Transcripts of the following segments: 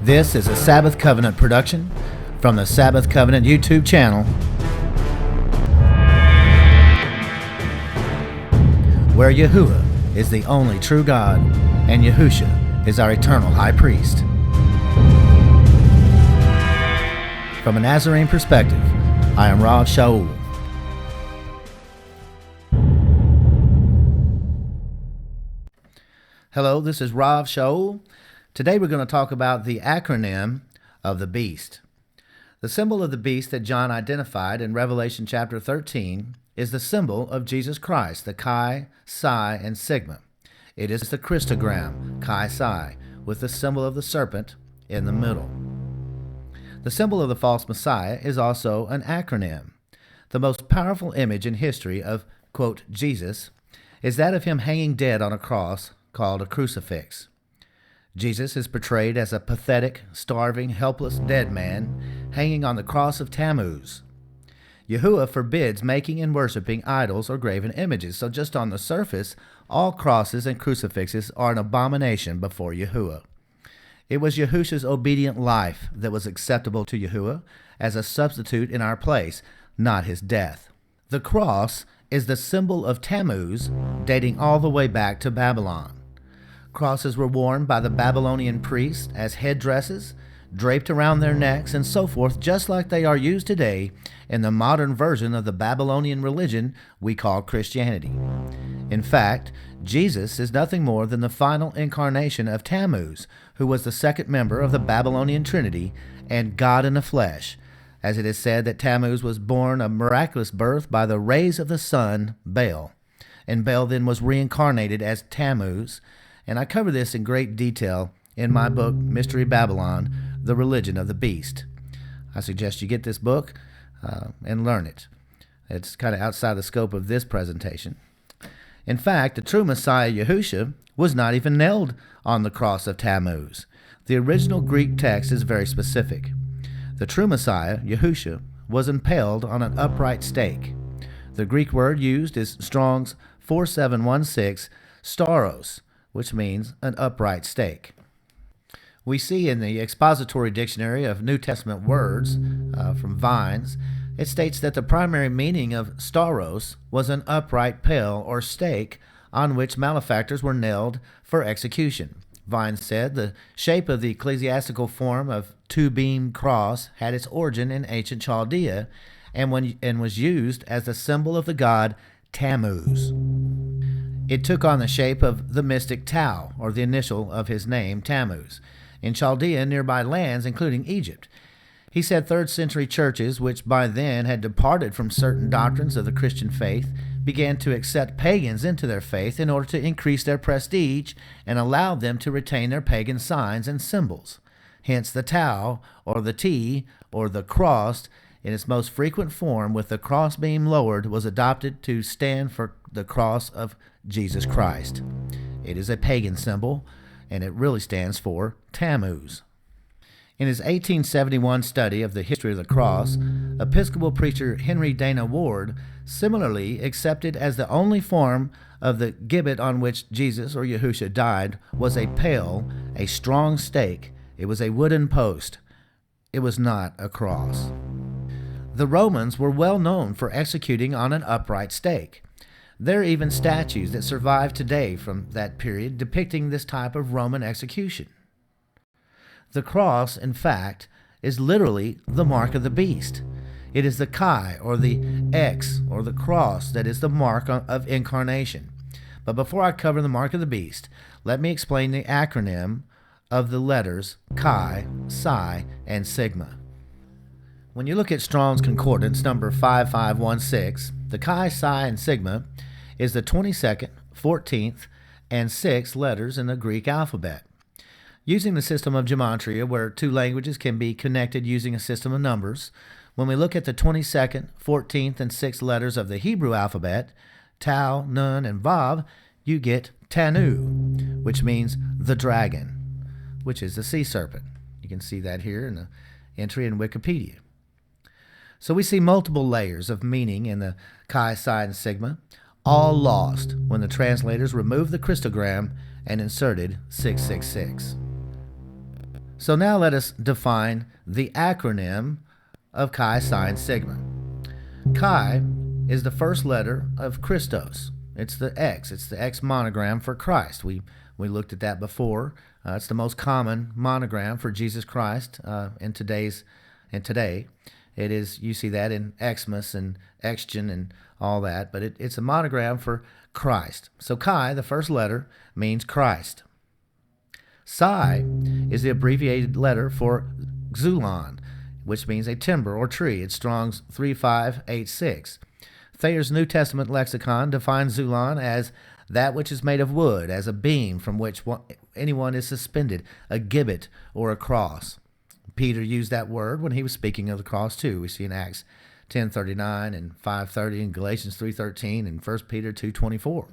This is a Sabbath Covenant production from the Sabbath Covenant YouTube channel, where Yahuwah is the only true God and Yahusha is our eternal high priest. From a Nazarene perspective, I am Rav Shaul. Hello, this is Rav Shaul. Today we're going to talk about the acronym of the beast. The symbol of the beast that John identified in Revelation chapter 13 is the symbol of Jesus Christ, the Chi, Psi, and Sigma. It is the Christogram, Chi Psi, with the symbol of the serpent in the middle. The symbol of the false Messiah is also an acronym. The most powerful image in history of, quote, Jesus is that of him hanging dead on a cross called a crucifix. Jesus is portrayed as a pathetic, starving, helpless dead man hanging on the cross of Tammuz. Yahuwah forbids making and worshiping idols or graven images, so just on the surface, all crosses and crucifixes are an abomination before Yahuwah. It was Yahusha's obedient life that was acceptable to Yahuwah as a substitute in our place, not his death. The cross is the symbol of Tammuz, dating all the way back to Babylon. Crosses were worn by the Babylonian priests as headdresses, draped around their necks, and so forth, just like they are used today in the modern version of the Babylonian religion we call Christianity. In fact, Jesus is nothing more than the final incarnation of Tammuz, who was the second member of the Babylonian Trinity and God in the flesh, as it is said that Tammuz was born a miraculous birth by the rays of the sun, Baal, and Baal then was reincarnated as Tammuz. And I cover this in great detail in my book, Mystery Babylon, The Religion of the Beast. I suggest you get this book and learn it. It's kind of outside the scope of this presentation. In fact, the true Messiah, Yahusha, was not even nailed on the cross of Tammuz. The original Greek text is very specific. The true Messiah, Yahusha, was impaled on an upright stake. The Greek word used is Strong's 4716, stauros, which means an upright stake. We see in the Expository Dictionary of New Testament Words from Vines, it states that the primary meaning of stauros was an upright pale or stake on which malefactors were nailed for execution. Vines said the shape of the ecclesiastical form of two-beam cross had its origin in ancient Chaldea and was used as the symbol of the god Tammuz. It took on the shape of the mystic Tau, or the initial of his name, Tammuz, in Chaldea and nearby lands, including Egypt. He said 3rd century churches, which by then had departed from certain doctrines of the Christian faith, began to accept pagans into their faith in order to increase their prestige and allow them to retain their pagan signs and symbols. Hence the Tau, or the T, or the cross, in its most frequent form with the crossbeam lowered, was adopted to stand for the cross of Jesus Christ. It is a pagan symbol, and it really stands for Tammuz. In his 1871 study of the history of the cross, Episcopal preacher Henry Dana Ward similarly accepted as the only form of the gibbet on which Jesus or Yahusha died was a pale, a strong stake. It was a wooden post. It was not a cross. The Romans were well known for executing on an upright stake. There are even statues that survive today from that period depicting this type of Roman execution. The cross, in fact, is literally the mark of the beast. It is the Chi, or the X, or the cross, that is the mark of incarnation. But before I cover the mark of the beast, let me explain the acronym of the letters Chi, Psi, and Sigma. When you look at Strong's Concordance number 5516, the Chi, Psi, and Sigma is the 22nd, 14th, and 6th letters in the Greek alphabet. Using the system of gematria, where two languages can be connected using a system of numbers, when we look at the 22nd, 14th, and 6th letters of the Hebrew alphabet, Tau, Nun, and Vav, you get Tanu, which means the dragon, which is the sea serpent. You can see that here in the entry in Wikipedia. So we see multiple layers of meaning in the Chi, Psi, and Sigma, all lost when the translators removed the Christogram and inserted 666. So now let us define the acronym of Chi Sine Sigma. Chi is the first letter of Christos. It's the X. It's the X monogram for Christ. We looked at that before. It's the most common monogram for Jesus Christ in today. It is, you see that in Xmas and Xgen and all that, but it's a monogram for Christ. So Chi, the first letter, means Christ. Psi is the abbreviated letter for Xulon, which means a timber or tree. It's Strong's 3586. Thayer's New Testament lexicon defines Xulon as that which is made of wood, as a beam from which anyone is suspended, a gibbet or a cross. Peter used that word when he was speaking of the cross too. We see in Acts 10:39 and 5:30 and Galatians 3:13 and 1 Peter 2:24.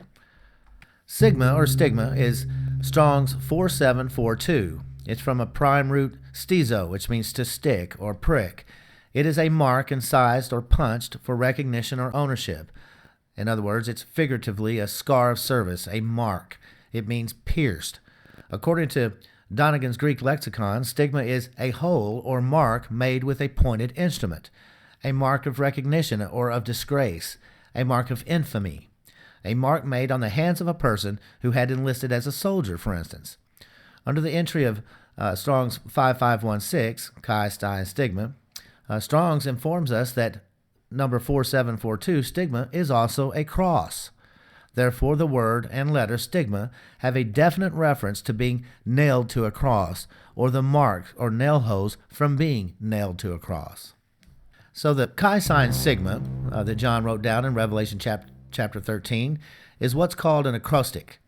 Sigma or stigma is Strong's 4742. It's from a prime root stizo, which means to stick or prick. It is a mark incised or punched for recognition or ownership. In other words, it's figuratively a scar of service, a mark. It means pierced. According to Donegan's Greek lexicon, stigma is a hole or mark made with a pointed instrument, a mark of recognition or of disgrace, a mark of infamy, a mark made on the hands of a person who had enlisted as a soldier, for instance. Under the entry of Strong's 5516, Chi Sine Stigma, Strong's informs us that number 4742, stigma, is also a cross. Therefore, the word and letter stigma have a definite reference to being nailed to a cross, or the mark or nail holes from being nailed to a cross. So the Chi Sine Sigma that John wrote down in Revelation chapter 13 is what's called an acrostic.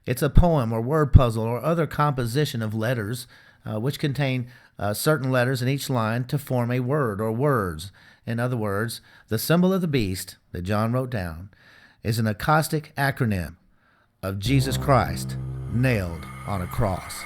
It's a poem or word puzzle or other composition of letters which contain certain letters in each line to form a word or words. In other words, the symbol of the beast that John wrote down is an acrostic acronym of Jesus Christ nailed on a cross.